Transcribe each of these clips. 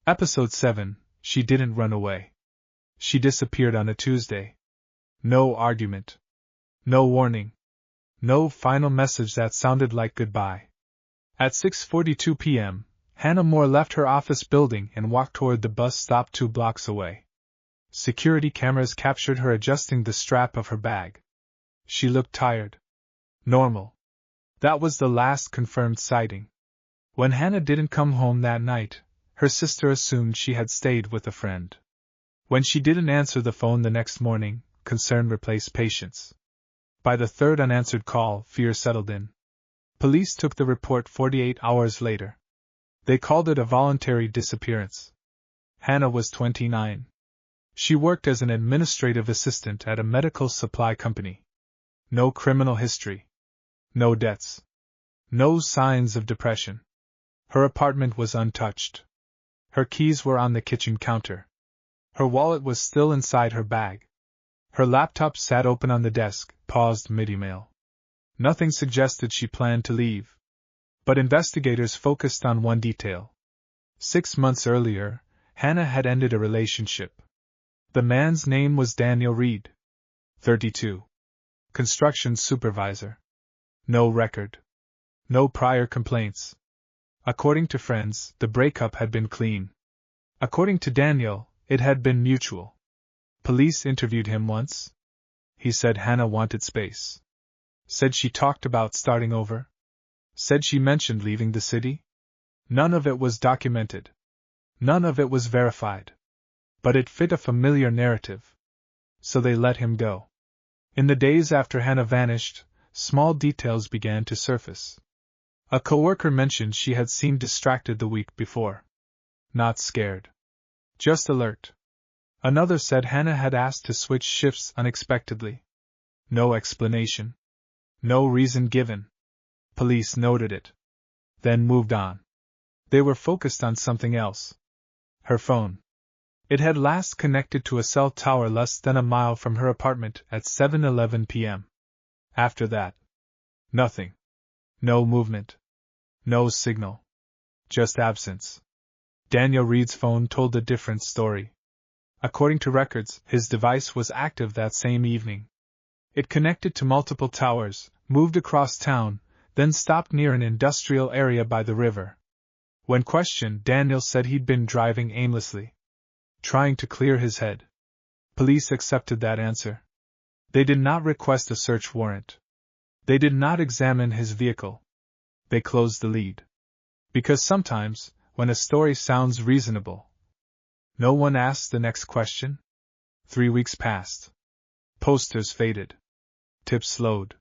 Episode 7, She Didn't Run Away. She disappeared on a Tuesday. No argument. No warning. No final message that sounded like goodbye. At 6:42 p.m., Hannah Moore left her office building and walked toward the bus stop 2 blocks away. Security cameras captured her adjusting the strap of her bag. She looked tired. Normal. That was the last confirmed sighting. When Hannah didn't come home that night, her sister assumed she had stayed with a friend. When she didn't answer the phone the next morning, concern replaced patience. By the third unanswered call, fear settled in. Police took the report 48 hours later. They called it a voluntary disappearance. Hannah was 29. She worked as an administrative assistant at a medical supply company. No criminal history. No debts. No signs of depression. Her apartment was untouched. Her keys were on the kitchen counter. Her wallet was still inside her bag. Her laptop sat open on the desk, paused mid-email. Nothing suggested she planned to leave. But investigators focused on one detail. 6 months earlier, Hannah had ended a relationship. The man's name was Daniel Reed. 32. Construction supervisor. No record. No prior complaints. According to friends, the breakup had been clean. According to Daniel, it had been mutual. Police interviewed him once. He said Hannah wanted space. Said she talked about starting over. Said she mentioned leaving the city. None of it was documented. None of it was verified. But it fit a familiar narrative. So they let him go. In the days after Hannah vanished, small details began to surface. A coworker mentioned she had seemed distracted the week before. Not scared. Just alert. Another said Hannah had asked to switch shifts unexpectedly. No explanation. No reason given. Police noted it. Then moved on. They were focused on something else. Her phone. It had last connected to a cell tower less than a mile from her apartment at 7:11 p.m. After that, nothing. No movement. No signal. Just absence. Daniel Reed's phone told a different story. According to records, his device was active that same evening. It connected to multiple towers, moved across town, then stopped near an industrial area by the river. When questioned, Daniel said he'd been driving aimlessly, trying to clear his head. Police accepted that answer. They did not request a search warrant. They did not examine his vehicle. They closed the lead. Because sometimes, when a story sounds reasonable, no one asks the next question. 3 weeks passed. Posters faded. Tips slowed.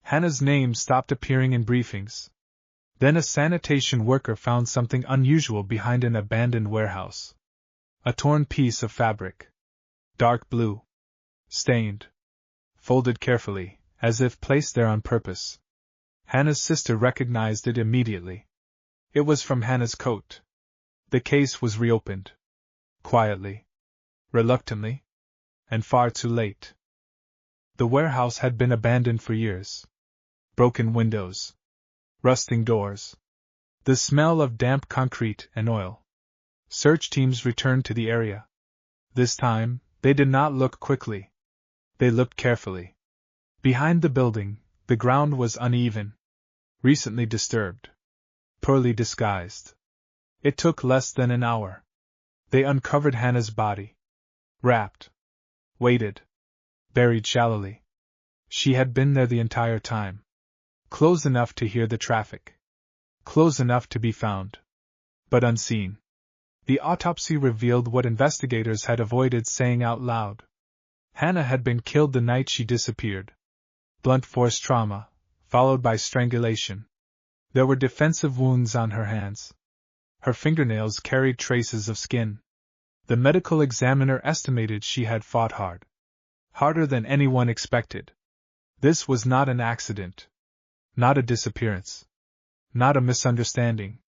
Hannah's name stopped appearing in briefings. Then a sanitation worker found something unusual behind an abandoned warehouse. A torn piece of fabric. Dark blue. Stained. Folded carefully, as if placed there on purpose. Hannah's sister recognized it immediately. It was from Hannah's coat. The case was reopened. Quietly. Reluctantly. And far too late. The warehouse had been abandoned for years. Broken windows. Rusting doors. The smell of damp concrete and oil. Search teams returned to the area. This time, they did not look quickly. They looked carefully. Behind the building, the ground was uneven. Recently disturbed. Poorly disguised. It took less than an hour. They uncovered Hannah's body. Wrapped. Weighted. Buried shallowly. She had been there the entire time. Close enough to hear the traffic. Close enough to be found. But unseen. The autopsy revealed what investigators had avoided saying out loud. Hannah had been killed the night she disappeared. Blunt force trauma, followed by strangulation. There were defensive wounds on her hands. Her fingernails carried traces of skin. The medical examiner estimated she had fought hard. Harder than anyone expected. This was not an accident. Not a disappearance. Not a misunderstanding.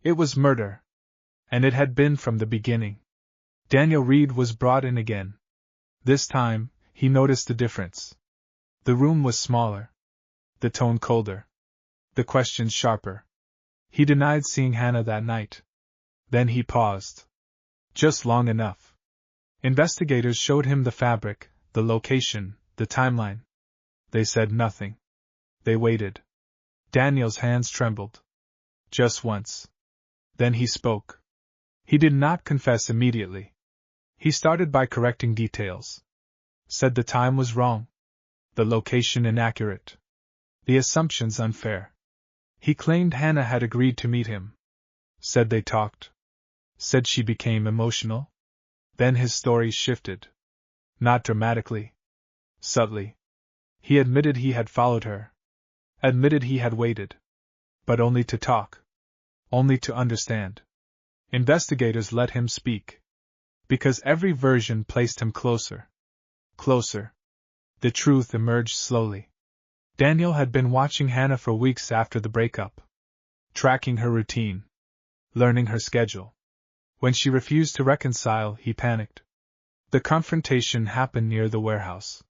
It was murder. And it had been from the beginning. Daniel Reed was brought in again. This time, he noticed the difference. The room was smaller. The tone colder. The questions sharper. He denied seeing Hannah that night. Then he paused. Just long enough. Investigators showed him the fabric, the location, the timeline. They said nothing. They waited. Daniel's hands trembled. Just once. Then he spoke. He did not confess immediately. He started by correcting details. Said the time was wrong. The location inaccurate. The assumptions unfair. He claimed Hannah had agreed to meet him. Said they talked. Said she became emotional. Then his story shifted. Not dramatically. Subtly. He admitted he had followed her. Admitted he had waited. But only to talk. Only to understand. Investigators let him speak. Because every version placed him closer. Closer. The truth emerged slowly. Daniel had been watching Hannah for weeks after the breakup. Tracking her routine. Learning her schedule. When she refused to reconcile, he panicked. The confrontation happened near the warehouse.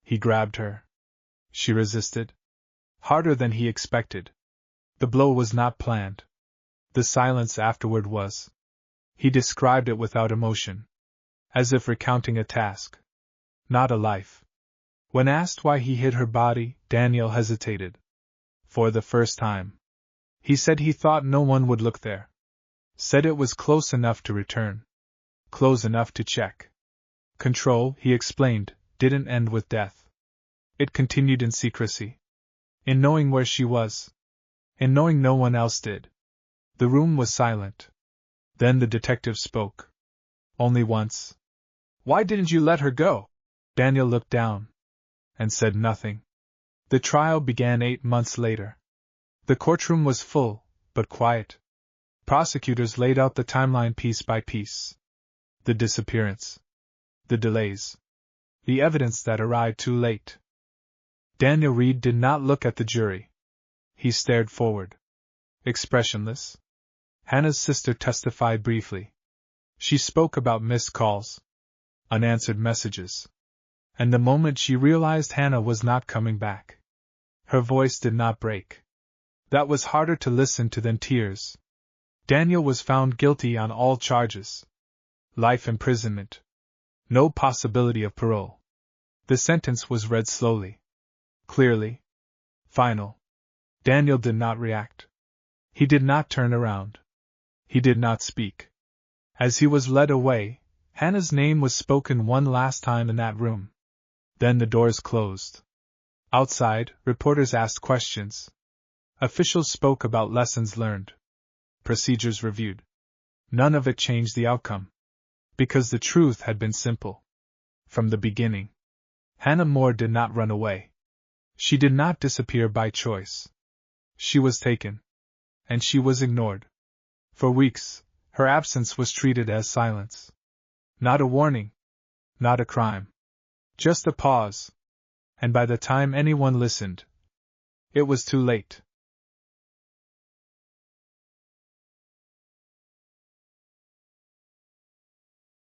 He grabbed her. She resisted. Harder than he expected. The blow was not planned. The silence afterward was. He described it without emotion. As if recounting a task. Not a life. When asked why he hid her body, Daniel hesitated. For the first time. He said he thought no one would look there. Said it was close enough to return. Close enough to check. Control, he explained, didn't end with death. It continued in secrecy. In knowing where she was. In knowing no one else did. The room was silent. Then the detective spoke. Only once. Why didn't you let her go? Daniel looked down. And said nothing. The trial began 8 months later. The courtroom was full, but quiet. Prosecutors laid out the timeline piece by piece. The disappearance. The delays. The evidence that arrived too late. Daniel Reed did not look at the jury. He stared forward. Expressionless. Hannah's sister testified briefly. She spoke about missed calls. Unanswered messages. And the moment she realized Hannah was not coming back. Her voice did not break. That was harder to listen to than tears. Daniel was found guilty on all charges. Life imprisonment. No possibility of parole. The sentence was read slowly. Clearly. Final. Daniel did not react. He did not turn around. He did not speak. As he was led away, Hannah's name was spoken one last time in that room. Then the doors closed. Outside, reporters asked questions. Officials spoke about lessons learned. Procedures reviewed. None of it changed the outcome. Because the truth had been simple. From the beginning. Hannah Moore did not run away. She did not disappear by choice. She was taken. And she was ignored. For weeks, her absence was treated as silence. Not a warning. Not a crime. Just a pause. And by the time anyone listened, it was too late.